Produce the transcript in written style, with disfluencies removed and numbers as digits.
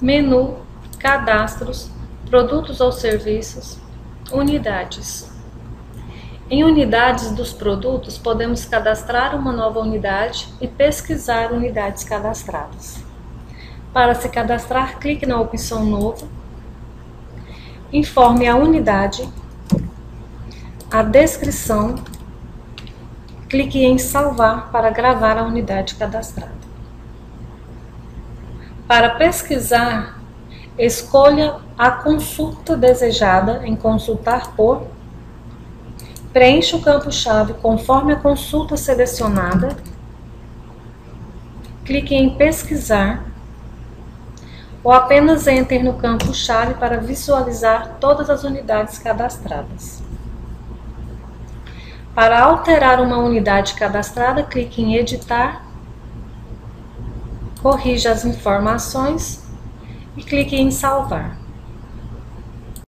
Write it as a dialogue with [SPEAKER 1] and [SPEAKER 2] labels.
[SPEAKER 1] menu, cadastros, produtos ou serviços, unidades. Em unidades dos produtos, podemos cadastrar uma nova unidade e pesquisar unidades cadastradas. Para se cadastrar, clique na opção Novo, informe a unidade, a descrição, clique em Salvar para gravar a unidade cadastrada. Para pesquisar, escolha a consulta desejada em Consultar por, preencha o campo-chave conforme a consulta selecionada, clique em Pesquisar ou apenas entre no campo-chave para visualizar todas as unidades cadastradas. Para alterar uma unidade cadastrada, clique em Editar, corrija as informações e clique em Salvar.